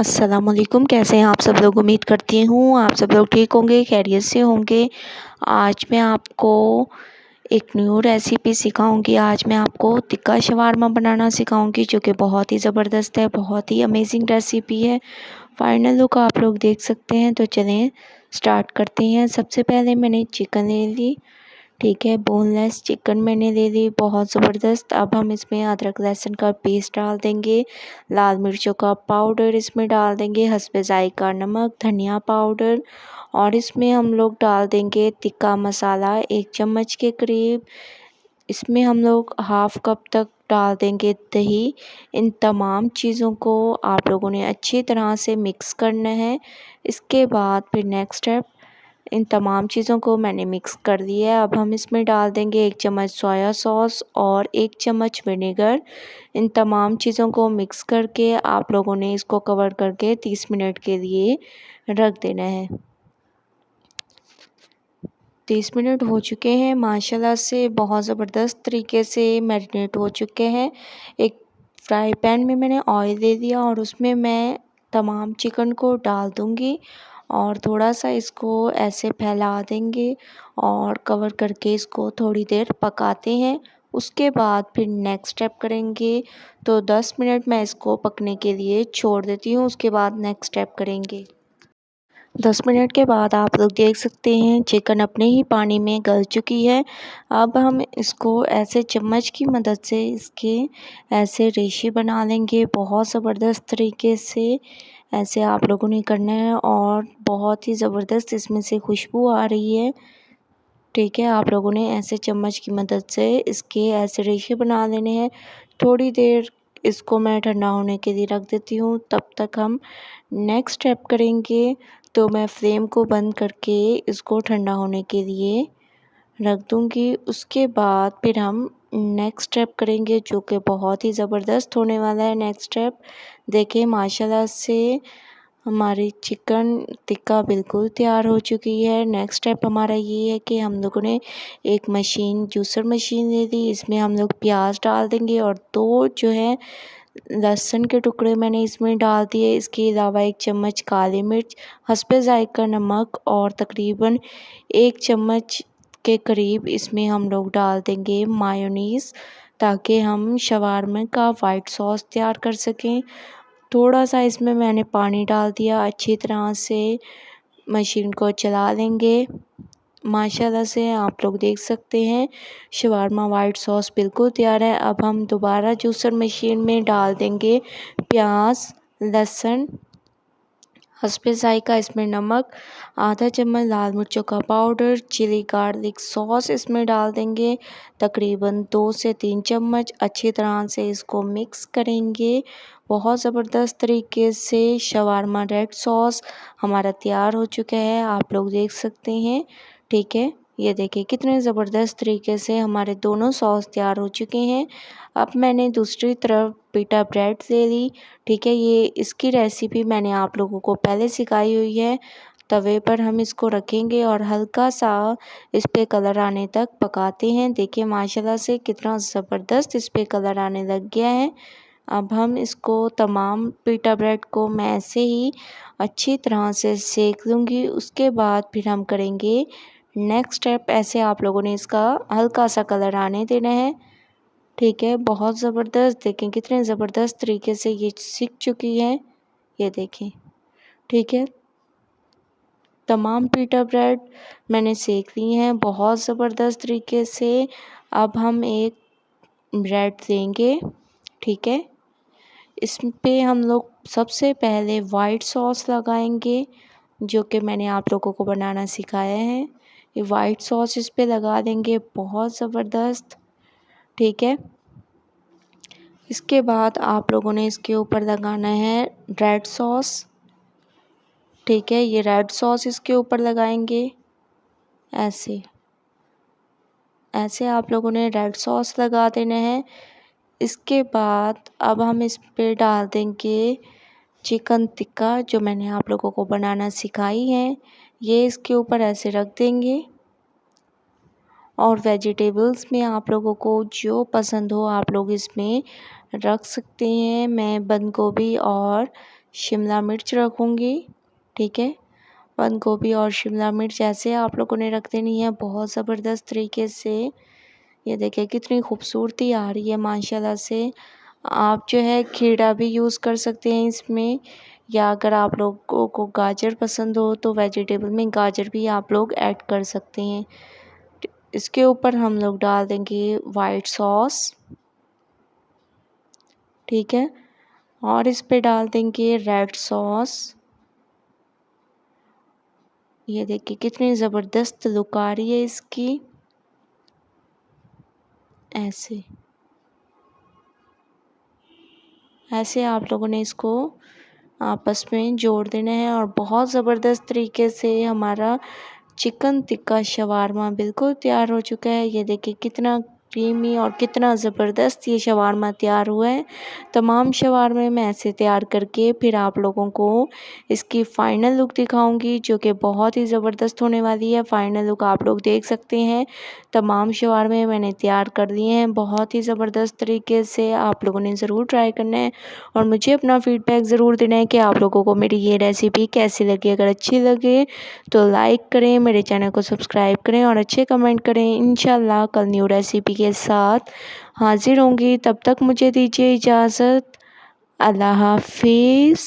अस्सलामुअलैकुम। कैसे हैं आप सब लोग? उम्मीद करती हूँ आप सब लोग ठीक होंगे, खैरियत से होंगे। आज मैं आपको एक न्यू रेसिपी सिखाऊंगी। आज मैं आपको टिक्का शवारमा बनाना सिखाऊंगी, जो कि बहुत ही ज़बरदस्त है, बहुत ही अमेजिंग रेसिपी है। फाइनल लुक आप लोग देख सकते हैं। तो चलें स्टार्ट करते हैं। सबसे पहले मैंने चिकन ले ली, ठीक है, बोनलेस चिकन मैंने ले ली, बहुत ज़बरदस्त। अब हम इसमें अदरक लहसुन का पेस्ट डाल देंगे, लाल मिर्चों का पाउडर इसमें डाल देंगे, हस्बे ज़ायका नमक, धनिया पाउडर, और इसमें हम लोग डाल देंगे टिक्का मसाला 1 चम्मच के करीब। इसमें हम लोग हाफ़ कप तक डाल देंगे दही। इन तमाम चीज़ों को आप लोगों ने अच्छी तरह से मिक्स करना है। इसके बाद फिर नेक्स्ट स्टेप, इन तमाम चीज़ों को मैंने मिक्स कर दिया है। अब हम इसमें डाल देंगे 1 चम्मच सोया सॉस और 1 चम्मच विनेगर। इन तमाम चीज़ों को मिक्स करके आप लोगों ने इसको कवर करके 30 मिनट के लिए रख देना है। 30 मिनट हो चुके हैं, माशाल्लाह से बहुत ज़बरदस्त तरीके से मैरिनेट हो चुके हैं। एक फ्राई पैन में मैंने ऑयल दे दिया और उसमें मैं तमाम चिकन को डाल दूँगी और थोड़ा सा इसको ऐसे फैला देंगे और कवर करके इसको थोड़ी देर पकाते हैं। उसके बाद फिर नेक्स्ट स्टेप करेंगे। तो 10 मिनट मैं इसको पकने के लिए छोड़ देती हूँ, उसके बाद नेक्स्ट स्टेप करेंगे। 10 मिनट के बाद आप लोग देख सकते हैं चिकन अपने ही पानी में गल चुकी है। अब हम इसको ऐसे चम्मच की मदद से इसके ऐसे रेशे बना लेंगे, बहुत ज़बरदस्त तरीके से ऐसे आप लोगों ने करना है और बहुत ही ज़बरदस्त इसमें से खुशबू आ रही है। ठीक है, आप लोगों ने ऐसे चम्मच की मदद से इसके ऐसे रेशे बना लेने हैं। थोड़ी देर इसको मैं ठंडा होने के लिए रख देती हूँ, तब तक हम नेक्स्ट स्टेप करेंगे। तो मैं फ्लेम को बंद करके इसको ठंडा होने के लिए रख दूँगी। उसके बाद फिर हम नेक्स्ट स्टेप करेंगे, जो कि बहुत ही ज़बरदस्त होने वाला है। नेक्स्ट स्टेप देखिए, माशाल्लाह से हमारी चिकन टिक्का बिल्कुल तैयार हो चुकी है। नेक्स्ट स्टेप हमारा ये है कि हम लोगों ने एक मशीन, जूसर मशीन ले ली। इसमें हम लोग प्याज डाल देंगे और 2 जो है लहसुन के टुकड़े मैंने इसमें डाल दिए। इसके अलावा 1 चम्मच काली मिर्च, हस्बे ज़ायका नमक और तकरीबन 1 चम्मच के करीब इसमें हम लोग डाल देंगे मायोनीज़, ताकि हम शवारमे का वाइट सॉस तैयार कर सकें। थोड़ा सा इसमें मैंने पानी डाल दिया, अच्छी तरह से मशीन को चला लेंगे। माशाल्लाह से आप लोग देख सकते हैं शवारमा वाइट सॉस बिल्कुल तैयार है। अब हम दोबारा जूसर मशीन में डाल देंगे प्याज, लहसुन, हस्बे ज़ायका इसमें नमक, आधा चम्मच लाल मिर्चों का पाउडर, चिली गार्लिक सॉस इसमें डाल देंगे, तकरीबन 2 से 3 चम्मच। अच्छी तरह से इसको मिक्स करेंगे। बहुत ज़बरदस्त तरीके से शवारमा रेड सॉस हमारा तैयार हो चुका है, आप लोग देख सकते हैं। ठीक है, ये देखिए कितने ज़बरदस्त तरीके से हमारे दोनों सॉस तैयार हो चुके हैं। अब मैंने दूसरी तरफ पिटा ब्रेड ले ली। ठीक है, ये इसकी रेसिपी मैंने आप लोगों को पहले सिखाई हुई है। तवे पर हम इसको रखेंगे और हल्का सा इस पे कलर आने तक पकाते हैं। देखिए माशाल्लाह से कितना ज़बरदस्त इस पे कलर आने लग गया है। अब हम इसको तमाम पिटा ब्रेड को मैं ऐसे ही अच्छी तरह से सेक लूँगी। उसके बाद फिर हम करेंगे नेक्स्ट स्टेप। ऐसे आप लोगों ने इसका हल्का सा कलर आने देना है। ठीक है, बहुत ज़बरदस्त, देखें कितने ज़बरदस्त तरीके से ये सिक चुकी है, ये देखें। ठीक है, तमाम पिटा ब्रेड मैंने सेक ली हैं बहुत ज़बरदस्त तरीके से। अब हम एक ब्रेड लेंगे, ठीक है, इस पे हम लोग सबसे पहले वाइट सॉस लगाएंगे, जो कि मैंने आप लोगों को बनाना सिखाया है। ये वाइट सॉस इस पे लगा देंगे, बहुत ज़बरदस्त। ठीक है, इसके बाद आप लोगों ने इसके ऊपर लगाना है रेड सॉस। ठीक है, ये रेड सॉस इसके ऊपर लगाएंगे, ऐसे ऐसे आप लोगों ने रेड सॉस लगा देना है। इसके बाद अब हम इस पे डाल देंगे चिकन टिक्का, जो मैंने आप लोगों को बनाना सिखाई है। ये इसके ऊपर ऐसे रख देंगे और वेजिटेबल्स में आप लोगों को जो पसंद हो आप लोग इसमें रख सकते हैं। मैं बंद गोभी और शिमला मिर्च रखूँगी, ठीक है। बंद गोभी और शिमला मिर्च ऐसे आप लोगों ने रख देनी है बहुत ज़बरदस्त तरीके से। ये देखिए कितनी खूबसूरती आ रही है माशाल्लाह से। आप जो है खीरा भी यूज़ कर सकते हैं इसमें, या अगर आप लोगों को गाजर पसंद हो तो वेजिटेबल में गाजर भी आप लोग ऐड कर सकते हैं। इसके ऊपर हम लोग डाल देंगे वाइट सॉस, ठीक है, और इस पे डाल देंगे रेड सॉस। ये देखिए कितनी ज़बरदस्त लुक आ रही है इसकी। ऐसे ऐसे आप लोगों ने इसको आपस में जोड़ देना है और बहुत ज़बरदस्त तरीके से हमारा चिकन टिक्का शवारमा बिल्कुल तैयार हो चुका है। ये देखिए कितना क्रीमी और कितना ज़बरदस्त ये शवारमा तैयार हुआ है। तमाम शवारमे मैं ऐसे तैयार करके फिर आप लोगों को इसकी फ़ाइनल लुक दिखाऊंगी, जो कि बहुत ही ज़बरदस्त होने वाली है। फ़ाइनल लुक आप लोग देख सकते हैं। तमाम शवारमे मैंने तैयार कर लिए हैं बहुत ही ज़बरदस्त तरीके से। आप लोगों ने ज़रूर ट्राई करना है और मुझे अपना फ़ीडबैक ज़रूर देना है कि आप लोगों को मेरी ये रेसिपी कैसी लगी। अगर अच्छी लगे तो लाइक करें, मेरे चैनल को सब्सक्राइब करें और अच्छे कमेंट करें। इंशाल्लाह कल न्यू रेसिपी के साथ हाज़िर होंगी। तब तक मुझे दीजिए इजाज़त। अल्लाह हाफ़िज़।